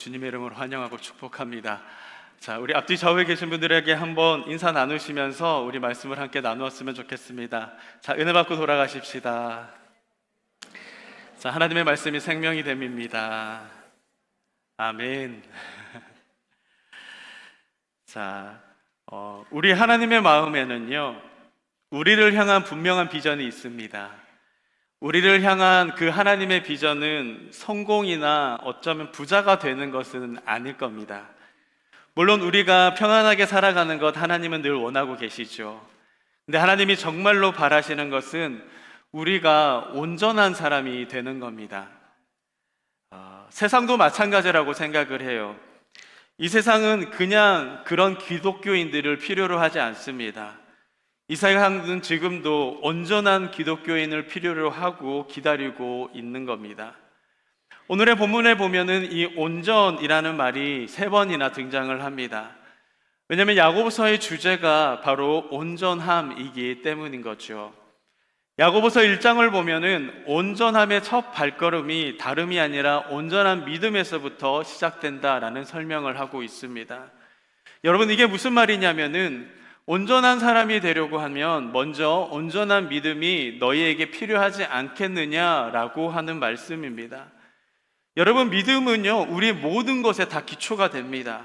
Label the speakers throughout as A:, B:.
A: 주님의 이름으로 환영하고 축복합니다. 자, 우리 앞뒤 좌우에 계신 분들에게 한번 인사 나누시면서 우리 말씀을 함께 나누었으면 좋겠습니다. 자, 은혜 받고 돌아가십시다. 자, 하나님의 말씀이 생명이 됨입니다. 아멘. 자, 우리 하나님의 마음에는요, 우리를 향한 분명한 비전이 있습니다. 우리를 향한 그 하나님의 비전은 성공이나 어쩌면 부자가 되는 것은 아닐 겁니다. 물론 우리가 평안하게 살아가는 것 하나님은 늘 원하고 계시죠. 근데 하나님이 정말로 바라시는 것은 우리가 온전한 사람이 되는 겁니다. 세상도 마찬가지라고 생각을 해요. 이 세상은 그냥 그런 기독교인들을 필요로 하지 않습니다. 이 세상은 지금도 온전한 기독교인을 필요로 하고 기다리고 있는 겁니다. 오늘의 본문에 보면은 이 온전이라는 말이 3번이나 등장을 합니다. 왜냐하면 야고보서의 주제가 바로 온전함이기 때문인 거죠. 야고보서 1장을 보면은 온전함의 첫 발걸음이 다름이 아니라 온전한 믿음에서부터 시작된다라는 설명을 하고 있습니다. 여러분, 이게 무슨 말이냐면은 온전한 사람이 되려고 하면 먼저 온전한 믿음이 너희에게 필요하지 않겠느냐라고 하는 말씀입니다. 여러분, 믿음은요, 우리 모든 것에 다 기초가 됩니다.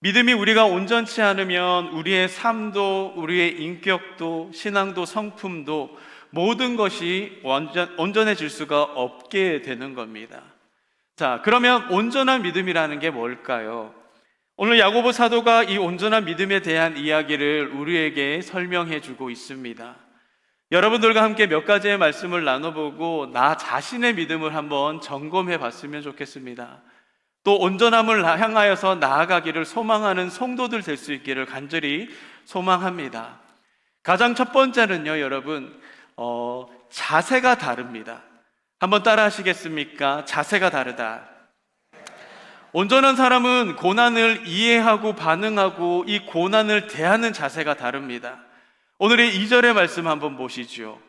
A: 믿음이 우리가 온전치 않으면 우리의 삶도, 우리의 인격도, 신앙도, 성품도 모든 것이 온전해질 수가 없게 되는 겁니다. 자, 그러면 온전한 믿음이라는 게 뭘까요? 오늘 야고보 사도가 이 온전한 믿음에 대한 이야기를 우리에게 설명해 주고 있습니다. 여러분들과 함께 몇 가지의 말씀을 나눠보고 나 자신의 믿음을 한번 점검해 봤으면 좋겠습니다. 또 온전함을 향하여서 나아가기를 소망하는 성도들 될 수 있기를 간절히 소망합니다. 가장 첫 번째는요, 여러분, 자세가 다릅니다. 한번 따라 하시겠습니까? 자세가 다르다. 온전한 사람은 고난을 이해하고 반응하고 이 고난을 대하는 자세가 다릅니다. 오늘의 2절의 말씀 한번 보시죠.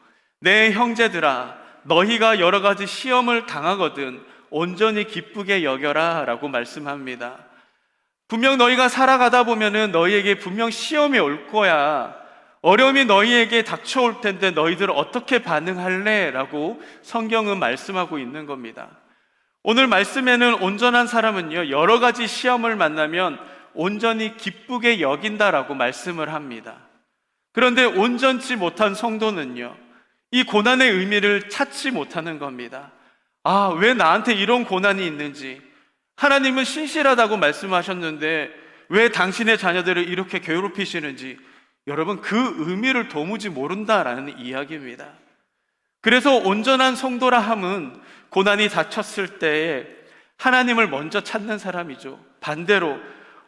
A: 내 형제들아, 너희가 여러 가지 시험을 당하거든 온전히 기쁘게 여겨라 라고 말씀합니다. 분명 너희가 살아가다 보면은 너희에게 분명 시험이 올 거야. 어려움이 너희에게 닥쳐올 텐데 너희들 어떻게 반응할래? 라고 성경은 말씀하고 있는 겁니다. 오늘 말씀에는 온전한 사람은요, 여러 가지 시험을 만나면 온전히 기쁘게 여긴다라고 말씀을 합니다. 그런데 온전치 못한 성도는요, 이 고난의 의미를 찾지 못하는 겁니다. 아, 왜 나한테 이런 고난이 있는지, 하나님은 신실하다고 말씀하셨는데 왜 당신의 자녀들을 이렇게 괴롭히시는지, 여러분, 그 의미를 도무지 모른다라는 이야기입니다. 그래서 온전한 성도라 함은 고난이 닥쳤을 때에 하나님을 먼저 찾는 사람이죠. 반대로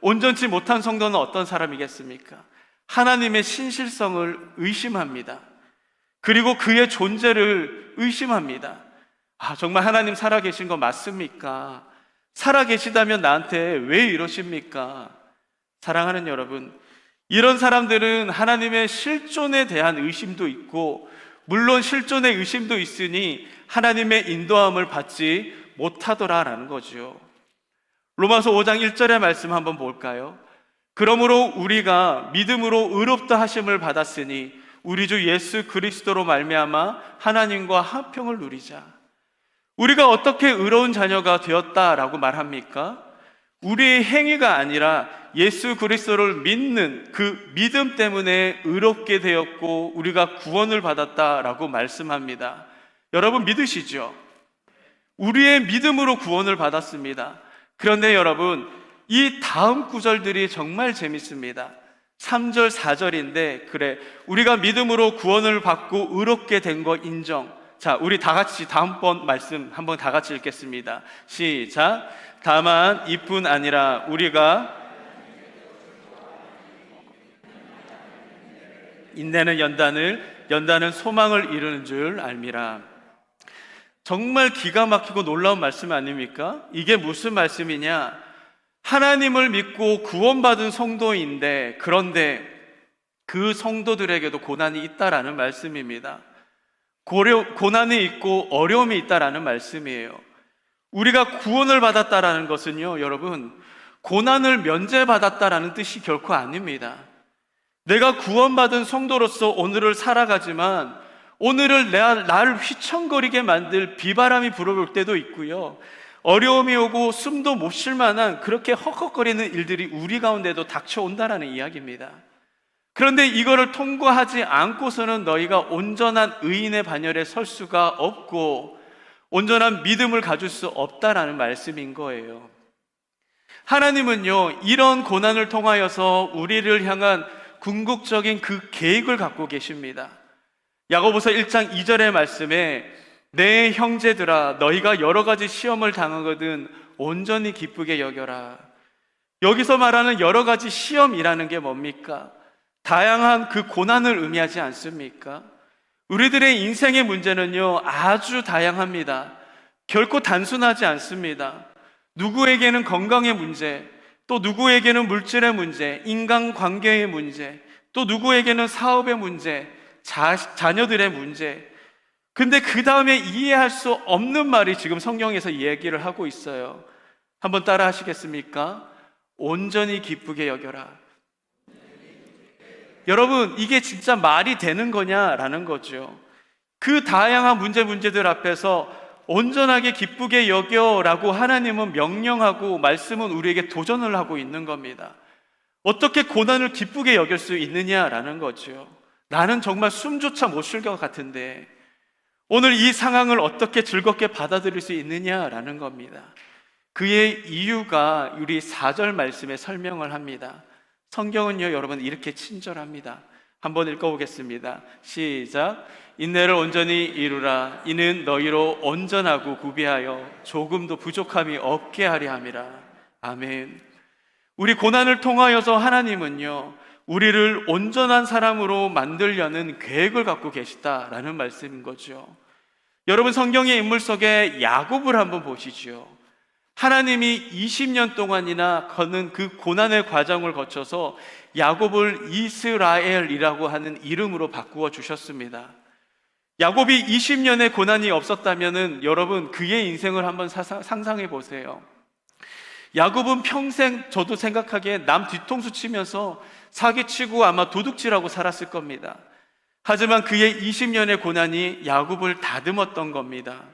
A: 온전치 못한 성도는 어떤 사람이겠습니까? 하나님의 신실성을 의심합니다. 그리고 그의 존재를 의심합니다. 아, 정말 하나님 살아계신 거 맞습니까? 살아계시다면 나한테 왜 이러십니까? 사랑하는 여러분, 이런 사람들은 하나님의 실존에 대한 의심도 있고, 물론 실존의 의심도 있으니 하나님의 인도함을 받지 못하더라라는 거죠. 로마서 5장 1절의 말씀 한번 볼까요? 그러므로 우리가 믿음으로 의롭다 하심을 받았으니 우리 주 예수 그리스도로 말미암아 하나님과 화평을 누리자. 우리가 어떻게 의로운 자녀가 되었다라고 말합니까? 우리의 행위가 아니라 예수 그리스도를 믿는 그 믿음 때문에 의롭게 되었고 우리가 구원을 받았다라고 말씀합니다. 여러분, 믿으시죠? 우리의 믿음으로 구원을 받았습니다. 그런데 여러분, 이 다음 구절들이 정말 재밌습니다. 3절, 4절인데, 그래, 우리가 믿음으로 구원을 받고 의롭게 된 거 인정. 자, 우리 다 같이 다음번 말씀 한번 다 같이 읽겠습니다. 시작. 다만 이뿐 아니라 우리가 인내는 연단은 소망을 이루는 줄 알미라. 정말 기가 막히고 놀라운 말씀 아닙니까? 이게 무슨 말씀이냐? 하나님을 믿고 구원받은 성도인데, 그런데 그 성도들에게도 고난이 있다라는 말씀입니다. 고난이 있고 어려움이 있다라는 말씀이에요. 우리가 구원을 받았다라는 것은요, 여러분, 고난을 면제받았다라는 뜻이 결코 아닙니다. 내가 구원받은 성도로서 오늘을 살아가지만 오늘을 날 휘청거리게 만들 비바람이 불어올 때도 있고요, 어려움이 오고 숨도 못 쉴 만한 그렇게 헉헉거리는 일들이 우리 가운데도 닥쳐온다라는 이야기입니다. 그런데 이거를 통과하지 않고서는 너희가 온전한 의인의 반열에 설 수가 없고 온전한 믿음을 가질 수 없다라는 말씀인 거예요. 하나님은요, 이런 고난을 통하여서 우리를 향한 궁극적인 그 계획을 갖고 계십니다. 야고보서 1장 2절의 말씀에 내 형제들아 너희가 여러 가지 시험을 당하거든 온전히 기쁘게 여겨라. 여기서 말하는 여러 가지 시험이라는 게 뭡니까? 다양한 그 고난을 의미하지 않습니까? 우리들의 인생의 문제는요, 아주 다양합니다. 결코 단순하지 않습니다. 누구에게는 건강의 문제, 또 누구에게는 물질의 문제, 인간관계의 문제, 또 누구에게는 사업의 문제, 자녀들의 문제. 근데 그 다음에 이해할 수 없는 말이 지금 성경에서 얘기를 하고 있어요. 한번 따라 하시겠습니까? 온전히 기쁘게 여겨라. 여러분, 이게 진짜 말이 되는 거냐라는 거죠. 그 다양한 문제들 앞에서 온전하게 기쁘게 여겨라고 하나님은 명령하고 말씀은 우리에게 도전을 하고 있는 겁니다. 어떻게 고난을 기쁘게 여길 수 있느냐라는 거죠. 나는 정말 숨조차 못 쉴 것 같은데 오늘 이 상황을 어떻게 즐겁게 받아들일 수 있느냐라는 겁니다. 그의 이유가 우리 4절 말씀에 설명을 합니다. 성경은요, 여러분, 이렇게 친절합니다. 한번 읽어보겠습니다. 시작. 인내를 온전히 이루라. 이는 너희로 온전하고 구비하여 조금도 부족함이 없게 하려 함이라. 아멘. 우리 고난을 통하여서 하나님은요, 우리를 온전한 사람으로 만들려는 계획을 갖고 계시다라는 말씀인 거죠. 여러분, 성경의 인물 속에 야곱을 한번 보시죠. 하나님이 20년 동안이나 걷는 그 고난의 과정을 거쳐서 야곱을 이스라엘이라고 하는 이름으로 바꾸어 주셨습니다. 야곱이 20년의 고난이 없었다면은 여러분, 그의 인생을 한번 상상해 보세요. 야곱은 평생, 저도 생각하기에 남 뒤통수 치면서 사기치고 아마 도둑질하고 살았을 겁니다. 하지만 그의 20년의 고난이 야곱을 다듬었던 겁니다.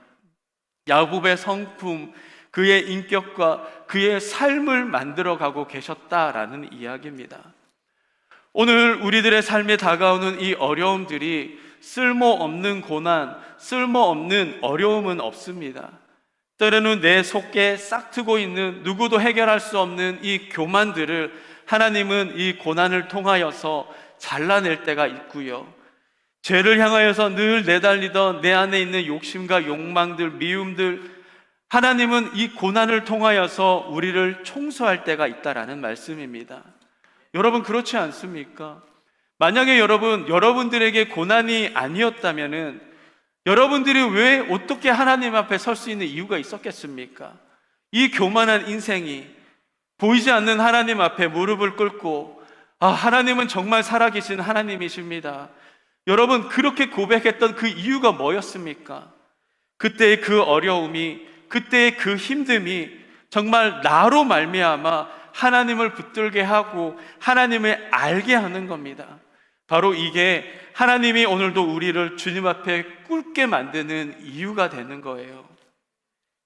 A: 야곱의 성품, 그의 인격과 그의 삶을 만들어가고 계셨다라는 이야기입니다. 오늘 우리들의 삶에 다가오는 이 어려움들이 쓸모없는 고난, 쓸모없는 어려움은 없습니다. 때로는 내 속에 싹트고 있는 누구도 해결할 수 없는 이 교만들을 하나님은 이 고난을 통하여서 잘라낼 때가 있고요, 죄를 향하여서 늘 내달리던 내 안에 있는 욕심과 욕망들, 미움들, 하나님은 이 고난을 통하여서 우리를 총수할 때가 있다라는 말씀입니다. 여러분, 그렇지 않습니까? 만약에 여러분들에게 고난이 아니었다면은 여러분들이 왜 어떻게 하나님 앞에 설 수 있는 이유가 있었겠습니까? 이 교만한 인생이 보이지 않는 하나님 앞에 무릎을 꿇고, 하나님은 정말 살아계신 하나님이십니다. 여러분, 그렇게 고백했던 그 이유가 뭐였습니까? 그때의 그 어려움이, 그때의 그 힘듦이 정말 나로 말미암아 하나님을 붙들게 하고 하나님을 알게 하는 겁니다. 바로 이게 하나님이 오늘도 우리를 주님 앞에 꿇게 만드는 이유가 되는 거예요.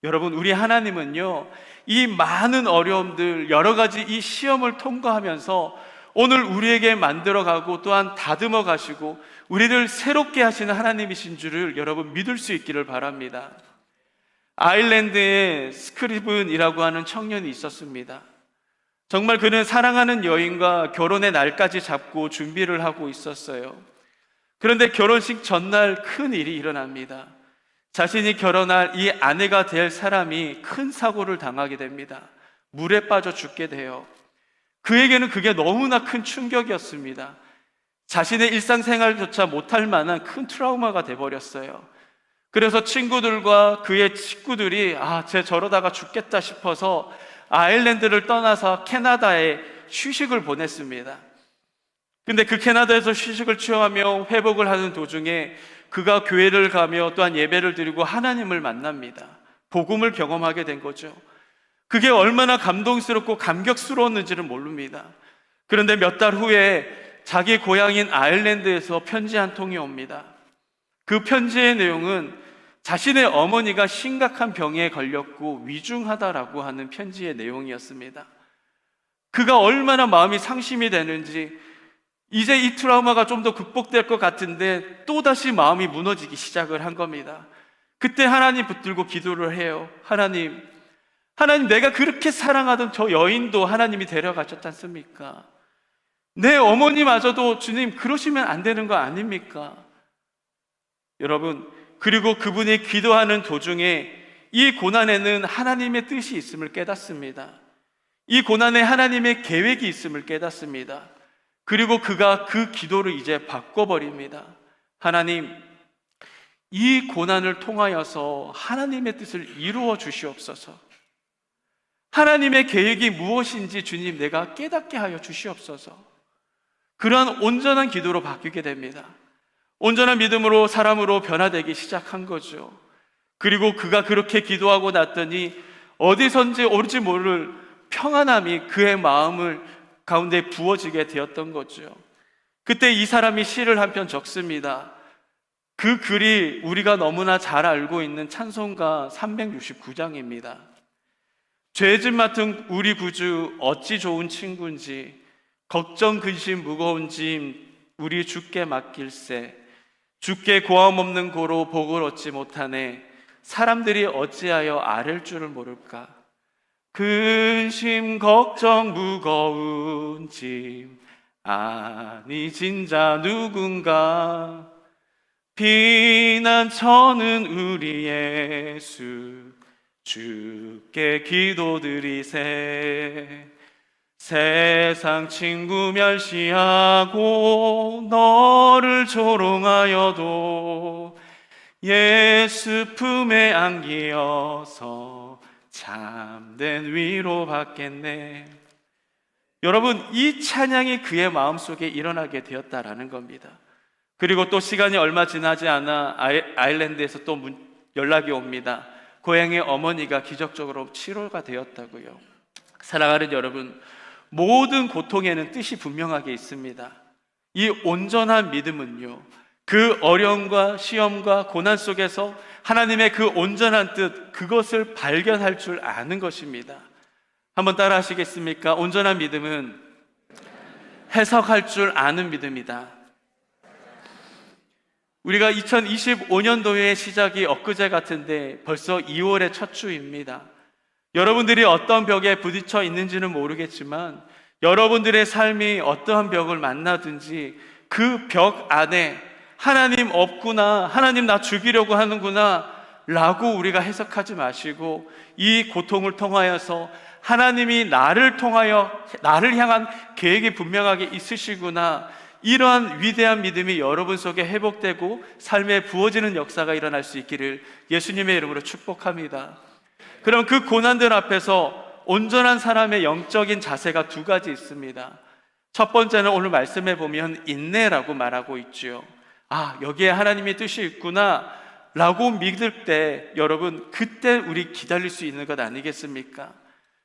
A: 여러분, 우리 하나님은요, 이 많은 어려움들, 여러 가지 이 시험을 통과하면서 오늘 우리에게 만들어가고 또한 다듬어 가시고 우리를 새롭게 하시는 하나님이신 줄을 여러분 믿을 수 있기를 바랍니다. 아일랜드에 스크리븐이라고 하는 청년이 있었습니다. 정말 그는 사랑하는 여인과 결혼의 날까지 잡고 준비를 하고 있었어요. 그런데 결혼식 전날 큰 일이 일어납니다. 자신이 결혼할 이 아내가 될 사람이 큰 사고를 당하게 됩니다. 물에 빠져 죽게 돼요. 그에게는 그게 너무나 큰 충격이었습니다. 자신의 일상생활조차 못할 만한 큰 트라우마가 돼버렸어요. 그래서 친구들과 그의 식구들이 쟤 저러다가 죽겠다 싶어서 아일랜드를 떠나서 캐나다에 휴식을 보냈습니다. 근데 그 캐나다에서 휴식을 취하며 회복을 하는 도중에 그가 교회를 가며 또한 예배를 드리고 하나님을 만납니다. 복음을 경험하게 된 거죠. 그게 얼마나 감동스럽고 감격스러웠는지는 모릅니다. 그런데 몇 달 후에 자기 고향인 아일랜드에서 편지 한 통이 옵니다. 그 편지의 내용은 자신의 어머니가 심각한 병에 걸렸고 위중하다라고 하는 편지의 내용이었습니다. 그가 얼마나 마음이 상심이 되는지, 이제 이 트라우마가 좀 더 극복될 것 같은데 또다시 마음이 무너지기 시작을 한 겁니다. 그때 하나님 붙들고 기도를 해요. 하나님, 내가 그렇게 사랑하던 저 여인도 하나님이 데려가셨지 않습니까? 내 어머니마저도 주님 그러시면 안 되는 거 아닙니까? 여러분, 그리고 그분이 기도하는 도중에 이 고난에는 하나님의 뜻이 있음을 깨닫습니다. 이 고난에 하나님의 계획이 있음을 깨닫습니다. 그리고 그가 그 기도를 이제 바꿔버립니다. 하나님, 이 고난을 통하여서 하나님의 뜻을 이루어 주시옵소서. 하나님의 계획이 무엇인지 주님 내가 깨닫게 하여 주시옵소서. 그러한 온전한 기도로 바뀌게 됩니다. 온전한 믿음으로 사람으로 변화되기 시작한 거죠. 그리고 그가 그렇게 기도하고 났더니 어디선지 오르지 모를 평안함이 그의 마음을 가운데 부어지게 되었던 거죠. 그때 이 사람이 시를 한 편 적습니다. 그 글이 우리가 너무나 잘 알고 있는 찬송가 369장입니다. 죄짐 맡은 우리 구주 어찌 좋은 친구인지, 걱정 근심 무거운 짐 우리 주께 맡길세. 주께 고함 없는 고로 복을 얻지 못하네. 사람들이 어찌하여 아랠 줄을 모를까. 근심 걱정 무거운 짐 아니 진자 누군가. 피난처는 우리 예수 주께 기도드리세. 세상 친구 멸시하고 너를 조롱하여도 예수 품에 안기어서 참된 위로 받겠네. 여러분, 이 찬양이 그의 마음속에 일어나게 되었다라는 겁니다. 그리고 또 시간이 얼마 지나지 않아 아일랜드에서 또 연락이 옵니다. 고향의 어머니가 기적적으로 치료가 되었다고요. 사랑하는 여러분, 모든 고통에는 뜻이 분명하게 있습니다. 이 온전한 믿음은요, 그 어려움과 시험과 고난 속에서 하나님의 그 온전한 뜻, 그것을 발견할 줄 아는 것입니다. 한번 따라 하시겠습니까? 온전한 믿음은 해석할 줄 아는 믿음이다. 우리가 2025년도의 시작이 엊그제 같은데 벌써 2월의 첫 주입니다. 여러분들이 어떤 벽에 부딪혀 있는지는 모르겠지만 여러분들의 삶이 어떠한 벽을 만나든지 그 벽 안에 하나님 없구나, 하나님 나 죽이려고 하는구나 라고 우리가 해석하지 마시고 이 고통을 통하여서 하나님이 나를 향한 계획이 분명하게 있으시구나, 이러한 위대한 믿음이 여러분 속에 회복되고 삶에 부어지는 역사가 일어날 수 있기를 예수님의 이름으로 축복합니다. 그럼 그 고난들 앞에서 온전한 사람의 영적인 자세가 두 가지 있습니다. 첫 번째는 오늘 말씀해 보면 인내라고 말하고 있죠. 여기에 하나님의 뜻이 있구나 라고 믿을 때 여러분, 그때 우리 기다릴 수 있는 것 아니겠습니까?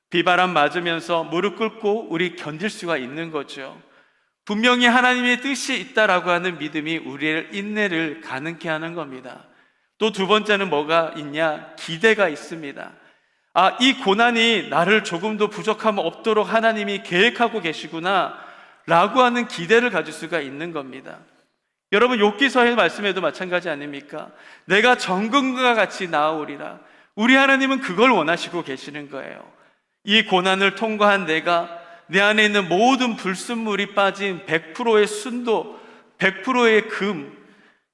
A: 비바람 맞으면서 무릎 꿇고 우리 견딜 수가 있는 거죠. 분명히 하나님의 뜻이 있다라고 하는 믿음이 우리의 인내를 가능케 하는 겁니다. 또 두 번째는 뭐가 있냐? 기대가 있습니다. 이 고난이 나를 조금도 부족함 없도록 하나님이 계획하고 계시구나 라고 하는 기대를 가질 수가 있는 겁니다. 여러분, 욥기서의 말씀에도 마찬가지 아닙니까? 내가 정금과 같이 나아오리라. 우리 하나님은 그걸 원하시고 계시는 거예요. 이 고난을 통과한 내가 내 안에 있는 모든 불순물이 빠진 100%의 순도, 100%의 금,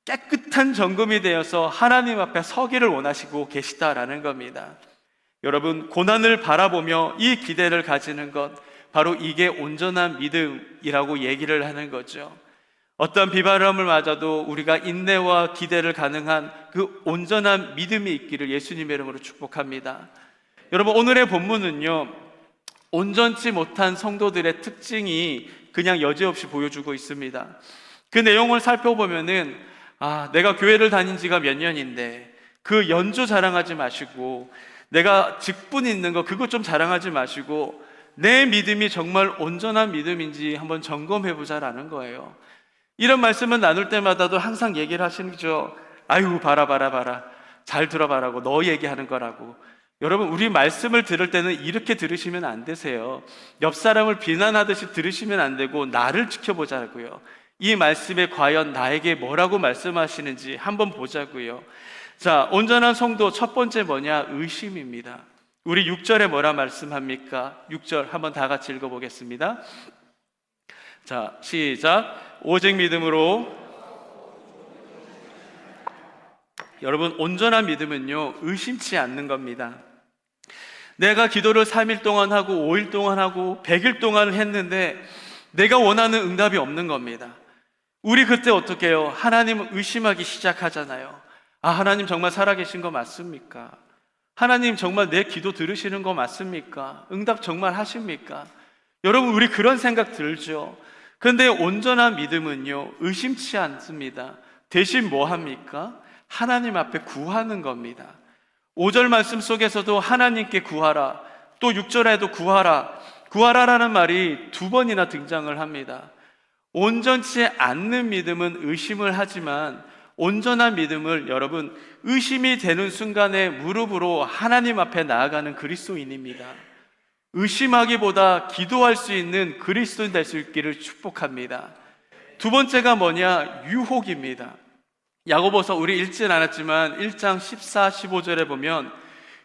A: 깨끗한 정금이 되어서 하나님 앞에 서기를 원하시고 계시다라는 겁니다. 여러분, 고난을 바라보며 이 기대를 가지는 것, 바로 이게 온전한 믿음이라고 얘기를 하는 거죠. 어떤 비바람을 맞아도 우리가 인내와 기대를 가능한 그 온전한 믿음이 있기를 예수님의 이름으로 축복합니다. 여러분, 오늘의 본문은요, 온전치 못한 성도들의 특징이 그냥 여지없이 보여주고 있습니다. 그 내용을 살펴보면은 내가 교회를 다닌 지가 몇 년인데 그 연주 자랑하지 마시고, 내가 직분 있는 거 그것 좀 자랑하지 마시고, 내 믿음이 정말 온전한 믿음인지 한번 점검해 보자라는 거예요. 이런 말씀을 나눌 때마다도 항상 얘기를 하시는 거죠. 아유, 봐라. 잘 들어봐라고, 너 얘기하는 거라고. 여러분, 우리 말씀을 들을 때는 이렇게 들으시면 안 되세요. 옆 사람을 비난하듯이 들으시면 안 되고 나를 지켜보자고요. 이 말씀에 과연 나에게 뭐라고 말씀하시는지 한번 보자고요. 자, 온전한 성도 첫 번째 뭐냐? 의심입니다. 우리 6절에 뭐라 말씀합니까? 6절 한번 다 같이 읽어보겠습니다. 자, 시작. 오직 믿음으로. 여러분, 온전한 믿음은요, 의심치 않는 겁니다. 내가 기도를 3일 동안 하고 5일 동안 하고 100일 동안 했는데 내가 원하는 응답이 없는 겁니다. 우리 그때 어떻게 해요? 하나님을 의심하기 시작하잖아요. 아, 하나님 정말 살아계신 거 맞습니까? 하나님 정말 내 기도 들으시는 거 맞습니까? 응답 정말 하십니까? 여러분, 우리 그런 생각 들죠. 그런데 온전한 믿음은요, 의심치 않습니다. 대신 뭐 합니까? 하나님 앞에 구하는 겁니다. 5절 말씀 속에서도 하나님께 구하라, 또 6절에도 구하라라는 말이 두 번이나 등장을 합니다. 온전치 않는 믿음은 의심을 하지만 온전한 믿음을 여러분, 의심이 되는 순간에 무릎으로 하나님 앞에 나아가는 그리스도인입니다. 의심하기보다 기도할 수 있는 그리스도인 될 수 있기를 축복합니다. 두 번째가 뭐냐? 유혹입니다. 야고보서 우리 읽진 않았지만 1장 14, 15절에 보면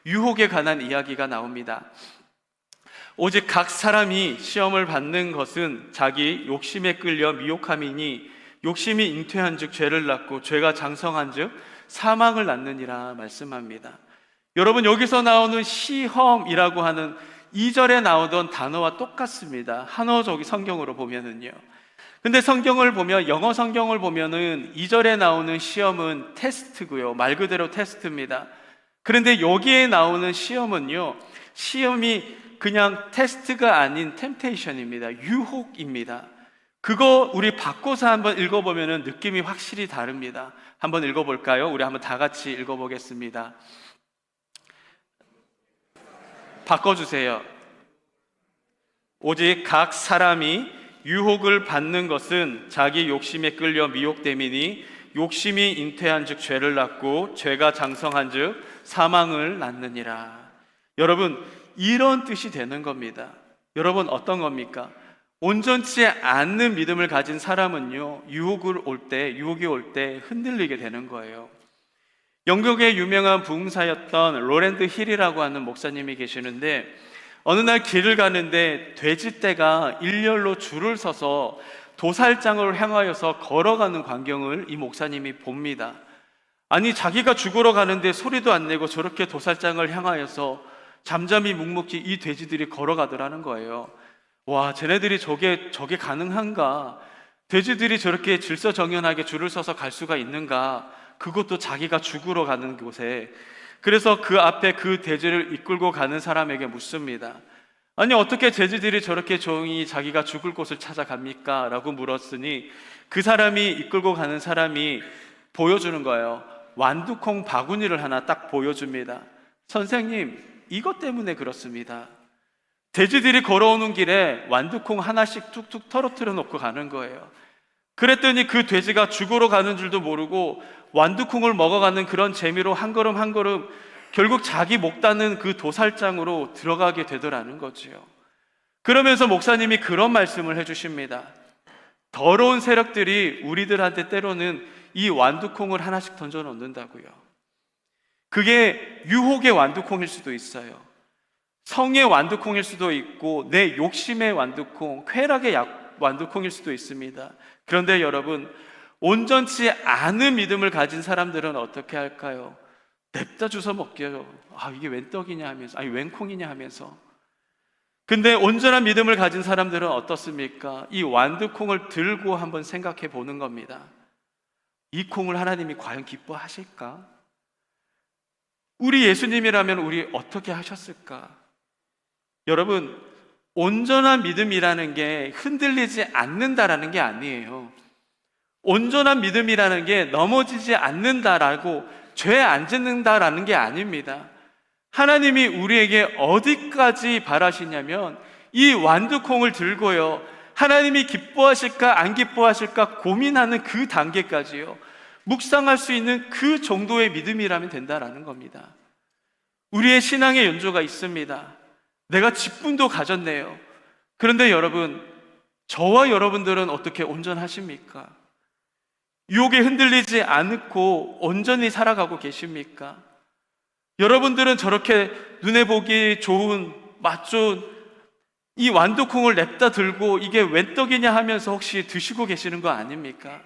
A: 유혹에 관한 이야기가 나옵니다. 오직 각 사람이 시험을 받는 것은 자기 욕심에 끌려 미혹함이니 욕심이 잉태한 즉 죄를 낳고 죄가 장성한 즉 사망을 낳느니라 말씀합니다. 여러분, 여기서 나오는 시험이라고 하는 2절에 나오던 단어와 똑같습니다. 한어적 성경으로 보면은요. 근데 성경을 보면, 영어 성경을 보면은 2절에 나오는 시험은 테스트고요. 말 그대로 테스트입니다. 그런데 여기에 나오는 시험은요, 시험이 그냥 테스트가 아닌 템테이션입니다. 유혹입니다. 그거 우리 바꿔서 한번 읽어보면은 느낌이 확실히 다릅니다. 한번 읽어볼까요? 우리 한번 다 같이 읽어보겠습니다. 바꿔주세요. 오직 각 사람이 유혹을 받는 것은 자기 욕심에 끌려 미혹됨이니 욕심이 잉태한 즉 죄를 낳고 죄가 장성한 즉 사망을 낳느니라. 여러분, 이런 뜻이 되는 겁니다. 여러분, 어떤 겁니까? 온전치 않는 믿음을 가진 사람은요, 유혹이 올 때 흔들리게 되는 거예요. 영국의 유명한 부흥사였던 로랜드 힐이라고 하는 목사님이 계시는데, 어느 날 길을 가는데 돼지떼가 일렬로 줄을 서서 도살장을 향하여서 걸어가는 광경을 이 목사님이 봅니다. 아니, 자기가 죽으러 가는데 소리도 안 내고 저렇게 도살장을 향하여서 잠잠히 묵묵히 이 돼지들이 걸어가더라는 거예요. 와, 쟤네들이 저게 가능한가? 돼지들이 저렇게 질서정연하게 줄을 서서 갈 수가 있는가? 그것도 자기가 죽으러 가는 곳에. 그래서 그 앞에 그 돼지를 이끌고 가는 사람에게 묻습니다. 아니, 어떻게 돼지들이 저렇게 조용히 자기가 죽을 곳을 찾아갑니까? 라고 물었으니 그 사람이 이끌고 가는 사람이 보여주는 거예요. 완두콩 바구니를 하나 딱 보여줍니다. 선생님, 이것 때문에 그렇습니다. 돼지들이 걸어오는 길에 완두콩 하나씩 툭툭 털어뜨려 놓고 가는 거예요. 그랬더니 그 돼지가 죽으러 가는 줄도 모르고 완두콩을 먹어가는 그런 재미로 한 걸음 한 걸음 결국 자기 목 닿는 그 도살장으로 들어가게 되더라는 거지요. 그러면서 목사님이 그런 말씀을 해주십니다. 더러운 세력들이 우리들한테 때로는 이 완두콩을 하나씩 던져 놓는다고요. 그게 유혹의 완두콩일 수도 있어요. 성의 완두콩일 수도 있고 내 욕심의 완두콩, 쾌락의 완두콩일 수도 있습니다. 그런데 여러분, 온전치 않은 믿음을 가진 사람들은 어떻게 할까요? 냅다 주워 먹게요. 아, 이게 웬 떡이냐 하면서, 아니 웬 콩이냐 하면서. 근데 온전한 믿음을 가진 사람들은 어떻습니까? 이 완두콩을 들고 한번 생각해 보는 겁니다. 이 콩을 하나님이 과연 기뻐하실까? 우리 예수님이라면 우리 어떻게 하셨을까? 여러분, 온전한 믿음이라는 게 흔들리지 않는다라는 게 아니에요. 온전한 믿음이라는 게 넘어지지 않는다라고 죄 안 짓는다라는 게 아닙니다. 하나님이 우리에게 어디까지 바라시냐면 이 완두콩을 들고요, 하나님이 기뻐하실까 안 기뻐하실까 고민하는 그 단계까지요, 묵상할 수 있는 그 정도의 믿음이라면 된다라는 겁니다. 우리의 신앙의 연조가 있습니다. 내가 직분도 가졌네요. 그런데 여러분, 저와 여러분들은 어떻게 온전하십니까? 유혹에 흔들리지 않고 온전히 살아가고 계십니까? 여러분들은 저렇게 눈에 보기 좋은 맛 좋은 이 완두콩을 냅다 들고 이게 웬 떡이냐 하면서 혹시 드시고 계시는 거 아닙니까?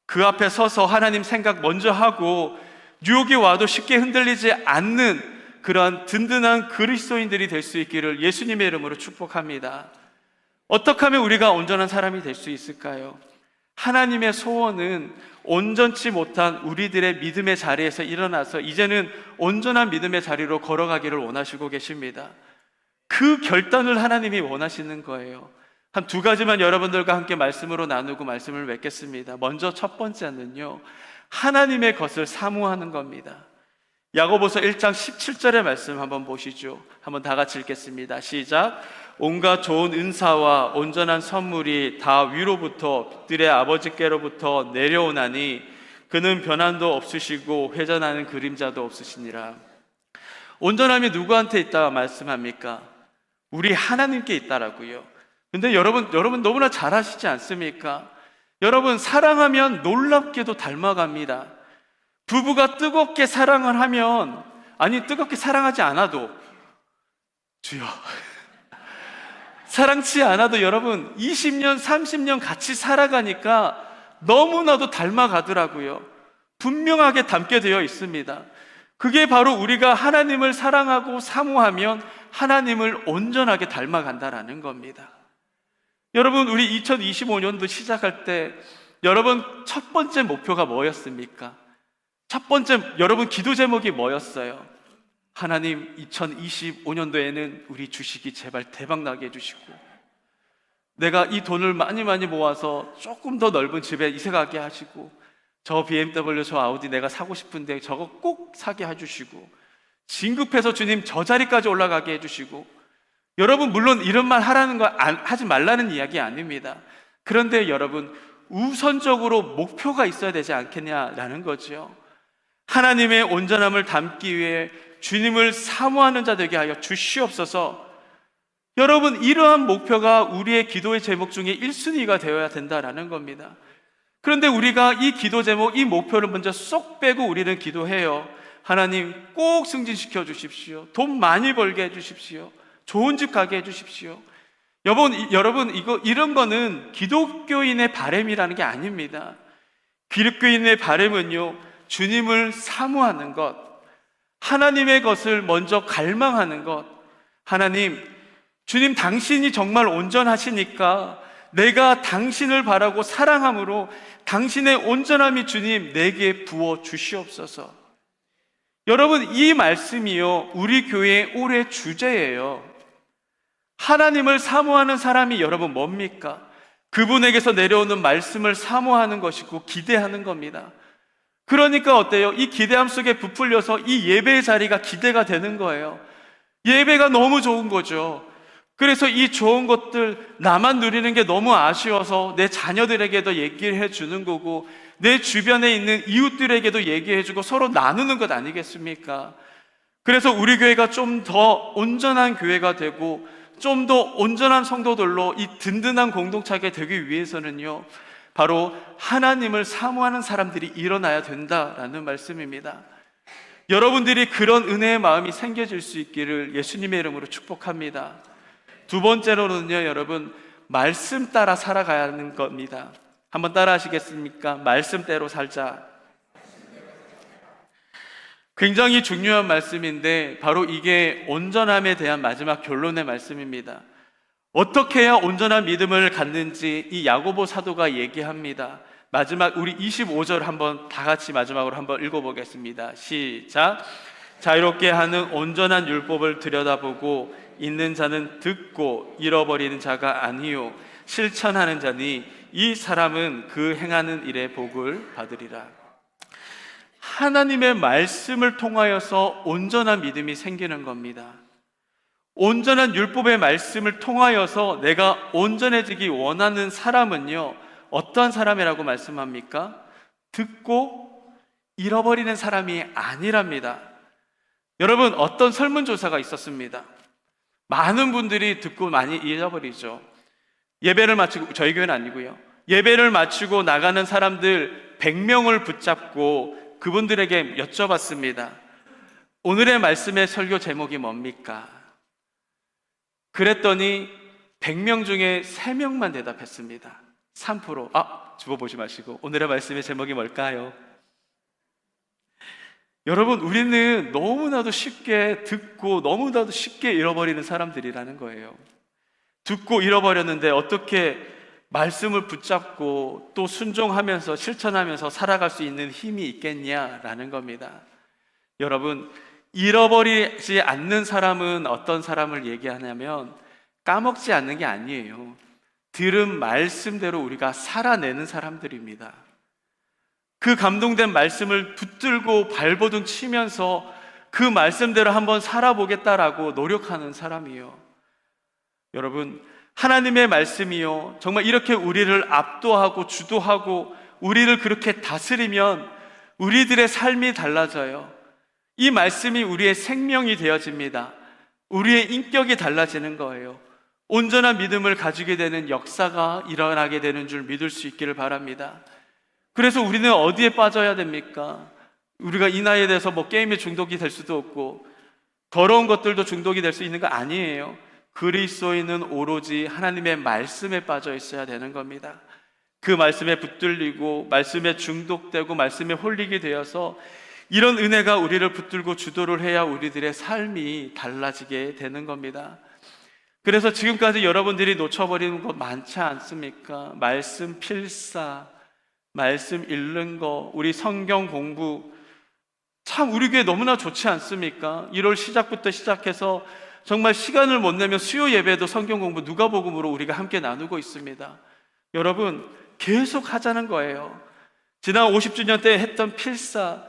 A: 그 앞에 서서 하나님 생각 먼저 하고 유혹이 와도 쉽게 흔들리지 않는 그러한 든든한 그리스도인들이 될 수 있기를 예수님의 이름으로 축복합니다. 어떻게 하면 우리가 온전한 사람이 될 수 있을까요? 하나님의 소원은 온전치 못한 우리들의 믿음의 자리에서 일어나서 이제는 온전한 믿음의 자리로 걸어가기를 원하시고 계십니다. 그 결단을 하나님이 원하시는 거예요. 한 두 가지만 여러분들과 함께 말씀으로 나누고 말씀을 맺겠습니다. 먼저 첫 번째는요, 하나님의 것을 사모하는 겁니다. 야고보서 1장 17절의 말씀 한번 보시죠. 한번 다 같이 읽겠습니다. 시작. 온갖 좋은 은사와 온전한 선물이 다 위로부터 빛들의 아버지께로부터 내려오나니 그는 변함도 없으시고 회전하는 그림자도 없으시니라. 온전함이 누구한테 있다고 말씀합니까? 우리 하나님께 있다라고요. 근데 여러분 너무나 잘 아시지 않습니까? 여러분, 사랑하면 놀랍게도 닮아갑니다. 부부가 뜨겁게 사랑을 하면, 아니 뜨겁게 사랑하지 않아도, 주여, 사랑치 않아도 여러분 20년 30년 같이 살아가니까 너무나도 닮아가더라고요. 분명하게 닮게 되어 있습니다. 그게 바로 우리가 하나님을 사랑하고 사모하면 하나님을 온전하게 닮아간다라는 겁니다. 여러분, 우리 2025년도 시작할 때 여러분 첫 번째 목표가 뭐였습니까? 첫 번째 여러분 기도 제목이 뭐였어요? 하나님, 2025년도에는 우리 주식이 제발 대박나게 해주시고, 내가 이 돈을 많이 모아서 조금 더 넓은 집에 이사가게 하시고, 저 BMW, 저 아우디 내가 사고 싶은데 저거 꼭 사게 해주시고, 진급해서 주님 저 자리까지 올라가게 해주시고. 여러분, 물론 이런 말 하라는 거 하지 말라는 이야기 아닙니다. 그런데 여러분, 우선적으로 목표가 있어야 되지 않겠냐라는 거죠. 하나님의 온전함을 담기 위해 주님을 사모하는 자 되게 하여 주시옵소서. 여러분, 이러한 목표가 우리의 기도의 제목 중에 1순위가 되어야 된다라는 겁니다. 그런데 우리가 이 기도 제목, 이 목표를 먼저 쏙 빼고 우리는 기도해요. 하나님 꼭 승진시켜 주십시오. 돈 많이 벌게 해 주십시오. 좋은 집 가게 해 주십시오. 여러분, 이런 거는 기독교인의 바람이라는 게 아닙니다. 기독교인의 바람은요, 주님을 사모하는 것, 하나님의 것을 먼저 갈망하는 것. 하나님, 주님 당신이 정말 온전하시니까 내가 당신을 바라고 사랑함으로 당신의 온전함이 주님 내게 부어 주시옵소서. 여러분, 이 말씀이요, 우리 교회의 올해 주제예요. 하나님을 사모하는 사람이 여러분 뭡니까? 그분에게서 내려오는 말씀을 사모하는 것이고 기대하는 겁니다. 그러니까 어때요? 이 기대함 속에 부풀려서 이 예배의 자리가 기대가 되는 거예요. 예배가 너무 좋은 거죠. 그래서 이 좋은 것들 나만 누리는 게 너무 아쉬워서 내 자녀들에게도 얘기를 해주는 거고, 내 주변에 있는 이웃들에게도 얘기해주고 서로 나누는 것 아니겠습니까? 그래서 우리 교회가 좀 더 온전한 교회가 되고 좀 더 온전한 성도들로 이 든든한 공동체가 되기 위해서는요, 바로 하나님을 사모하는 사람들이 일어나야 된다라는 말씀입니다. 여러분들이 그런 은혜의 마음이 생겨질 수 있기를 예수님의 이름으로 축복합니다. 두 번째로는요, 여러분, 말씀 따라 살아가야 하는 겁니다. 한번 따라 하시겠습니까? 말씀대로 살자. 굉장히 중요한 말씀인데 바로 이게 온전함에 대한 마지막 결론의 말씀입니다. 어떻게 해야 온전한 믿음을 갖는지 이 야고보 사도가 얘기합니다. 마지막 우리 25절 한번 다 같이 마지막으로 한번 읽어보겠습니다. 시작. 자유롭게 하는 온전한 율법을 들여다보고 있는 자는 듣고 잃어버리는 자가 아니요 실천하는 자니 이 사람은 그 행하는 일의 복을 받으리라. 하나님의 말씀을 통하여서 온전한 믿음이 생기는 겁니다. 온전한 율법의 말씀을 통하여서 내가 온전해지기 원하는 사람은요, 어떠한 사람이라고 말씀합니까? 듣고 잃어버리는 사람이 아니랍니다. 여러분, 어떤 설문조사가 있었습니다. 많은 분들이 듣고 많이 잃어버리죠. 예배를 마치고, 저희 교회는 아니고요, 예배를 마치고 나가는 사람들 100명을 붙잡고 그분들에게 여쭤봤습니다. 오늘의 말씀의 설교 제목이 뭡니까? 그랬더니 100명 중에 3명만 대답했습니다. 3%. 죽어보지 마시고 오늘의 말씀의 제목이 뭘까요? 여러분, 우리는 너무나도 쉽게 듣고 너무나도 쉽게 잃어버리는 사람들이라는 거예요. 듣고 잃어버렸는데 어떻게 말씀을 붙잡고 또 순종하면서 실천하면서 살아갈 수 있는 힘이 있겠냐라는 겁니다. 여러분, 잃어버리지 않는 사람은 어떤 사람을 얘기하냐면 까먹지 않는 게 아니에요. 들은 말씀대로 우리가 살아내는 사람들입니다. 그 감동된 말씀을 붙들고 발버둥 치면서 그 말씀대로 한번 살아보겠다라고 노력하는 사람이요. 여러분, 하나님의 말씀이요, 정말 이렇게 우리를 압도하고 주도하고 우리를 그렇게 다스리면 우리들의 삶이 달라져요. 이 말씀이 우리의 생명이 되어집니다. 우리의 인격이 달라지는 거예요. 온전한 믿음을 가지게 되는 역사가 일어나게 되는 줄 믿을 수 있기를 바랍니다. 그래서 우리는 어디에 빠져야 됩니까? 우리가 이 나이에 대해서 게임에 중독이 될 수도 없고 더러운 것들도 중독이 될 수 있는 거 아니에요. 그리스도인은 오로지 하나님의 말씀에 빠져 있어야 되는 겁니다. 그 말씀에 붙들리고 말씀에 중독되고 말씀에 홀리게 되어서 이런 은혜가 우리를 붙들고 주도를 해야 우리들의 삶이 달라지게 되는 겁니다. 그래서 지금까지 여러분들이 놓쳐버리는 것 많지 않습니까? 말씀 필사, 말씀 읽는 거, 우리 성경 공부, 참 우리 교회 너무나 좋지 않습니까? 1월 시작부터 시작해서 정말 시간을 못 내면 수요 예배도 성경 공부 누가복음으로 우리가 함께 나누고 있습니다. 여러분, 계속 하자는 거예요. 지난 50주년 때 했던 필사,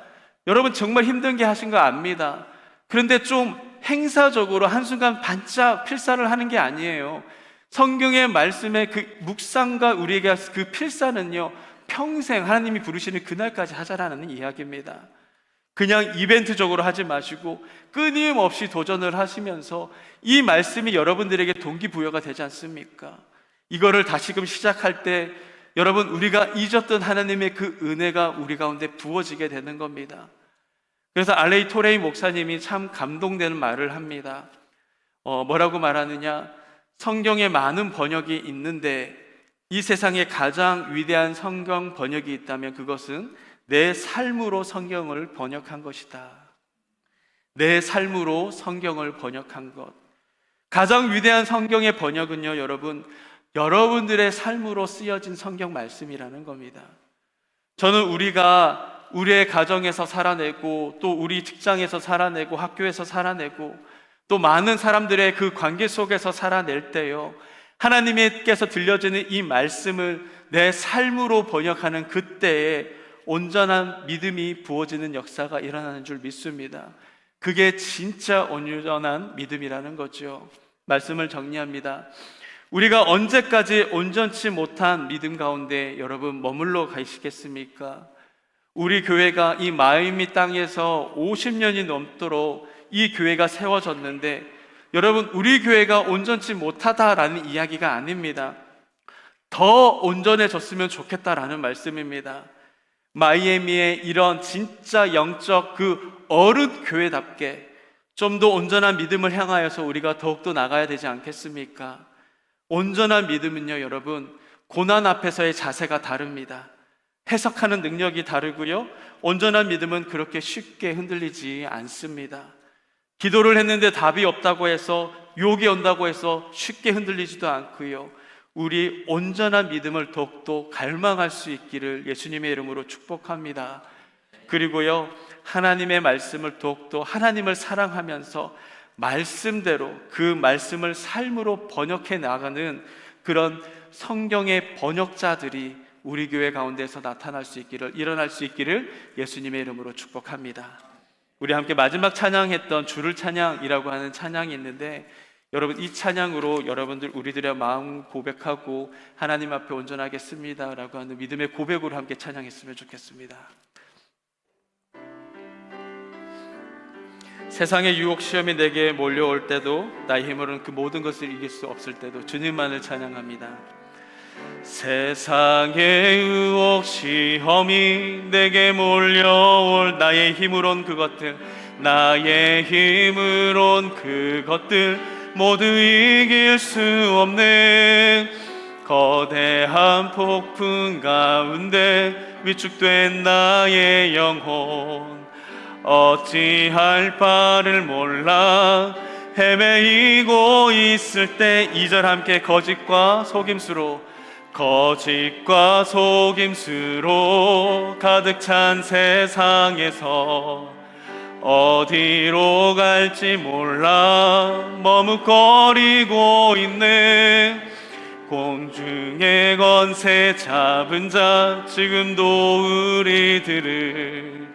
A: 여러분 정말 힘든 게 하신 거 압니다. 그런데 좀 행사적으로 한순간 반짝 필사를 하는 게 아니에요. 성경의 말씀의 그 묵상과 우리에게 그 필사는요, 평생 하나님이 부르시는 그날까지 하자라는 이야기입니다. 그냥 이벤트적으로 하지 마시고 끊임없이 도전을 하시면서 이 말씀이 여러분들에게 동기부여가 되지 않습니까? 이거를 다시금 시작할 때 여러분, 우리가 잊었던 하나님의 그 은혜가 우리 가운데 부어지게 되는 겁니다. 그래서 알레이 토레이 목사님이 참 감동되는 말을 합니다. 뭐라고 말하느냐? 성경에 많은 번역이 있는데 이 세상에 가장 위대한 성경 번역이 있다면 그것은 내 삶으로 성경을 번역한 것이다. 내 삶으로 성경을 번역한 것. 가장 위대한 성경의 번역은요, 여러분, 여러분들의 삶으로 쓰여진 성경 말씀이라는 겁니다. 저는 우리가 우리의 가정에서 살아내고 또 우리 직장에서 살아내고 학교에서 살아내고 또 많은 사람들의 그 관계 속에서 살아낼 때요, 하나님께서 들려주는 이 말씀을 내 삶으로 번역하는 그때에 온전한 믿음이 부어지는 역사가 일어나는 줄 믿습니다. 그게 진짜 온전한 믿음이라는 거죠. 말씀을 정리합니다. 우리가 언제까지 온전치 못한 믿음 가운데 여러분 머물러 가시겠습니까? 우리 교회가 이 마이애미 땅에서 50년이 넘도록 이 교회가 세워졌는데 여러분, 우리 교회가 온전치 못하다라는 이야기가 아닙니다. 더 온전해졌으면 좋겠다라는 말씀입니다. 마이애미의 이런 진짜 영적 그 어른 교회답게 좀 더 온전한 믿음을 향하여서 우리가 더욱더 나가야 되지 않겠습니까? 온전한 믿음은요, 여러분, 고난 앞에서의 자세가 다릅니다. 해석하는 능력이 다르고요, 온전한 믿음은 그렇게 쉽게 흔들리지 않습니다. 기도를 했는데 답이 없다고 해서, 유혹이 온다고 해서 쉽게 흔들리지도 않고요, 우리 온전한 믿음을 더욱더 갈망할 수 있기를 예수님의 이름으로 축복합니다. 그리고요, 하나님의 말씀을 더욱더 하나님을 사랑하면서 말씀대로 그 말씀을 삶으로 번역해 나가는 그런 성경의 번역자들이 우리 교회 가운데서 나타날 수 있기를, 일어날 수 있기를 예수님의 이름으로 축복합니다. 우리 함께 마지막 찬양했던 주를 찬양이라고 하는 찬양이 있는데, 여러분 이 찬양으로 여러분들 우리들의 마음 고백하고 하나님 앞에 온전하겠습니다 라고 하는 믿음의 고백으로 함께 찬양했으면 좋겠습니다. 세상의 유혹 시험이 내게 몰려올 때도 나의 힘으로는 그 모든 것을 이길 수 없을 때도 주님만을 찬양합니다. 세상의 유혹 시험이 내게 몰려올 나의 힘으론 그것들, 나의 힘으론 그것들 모두 이길 수 없는 거대한 폭풍 가운데 위축된 나의 영혼, 어찌할 바를 몰라 헤매이고 있을 때 2절 함께 거짓과 속임수로 가득 찬 세상에서 어디로 갈지 몰라 머뭇거리고 있는 공중의 권세 잡은 자, 지금도 우리들을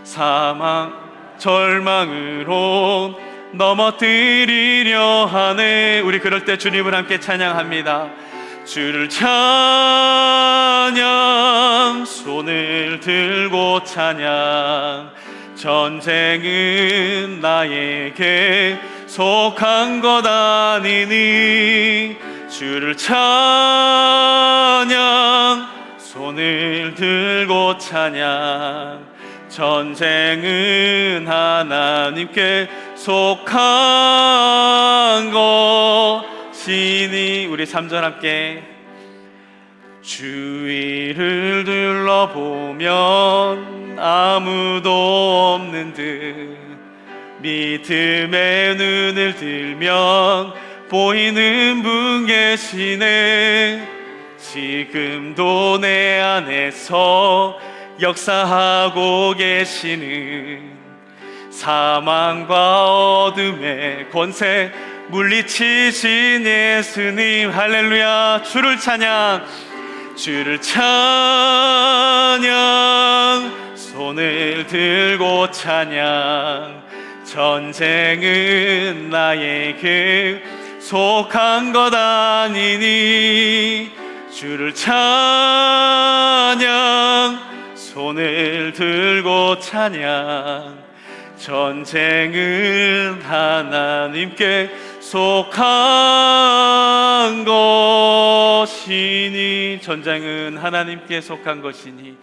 A: 사망 절망으로 넘어뜨리려 하네. 우리 그럴 때 주님을 함께 찬양합니다. 주를 찬양, 손을 들고 찬양. 전쟁은 나에게 속한 것 아니니 주를 찬양, 손을 들고 찬양. 전쟁은 하나님께 속한 것이니. 우리 3절 함께. 주위를 둘러보면 아무도 없는 듯 믿음의 눈을 들면 보이는 분 계시네. 지금도 내 안에서 역사하고 계시는 사망과 어둠의 권세 물리치신 예수님. 할렐루야. 주를 찬양, 주를 찬양, 손을 들고 찬양. 전쟁은 나에게 속한 것 아니니 주를 찬양, 손을 들고 찬양. 전쟁은 하나님께 속한 것이니. 전쟁은 하나님께 속한 것이니.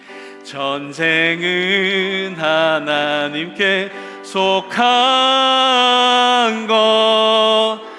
A: 전쟁은 하나님께 속한 것이니.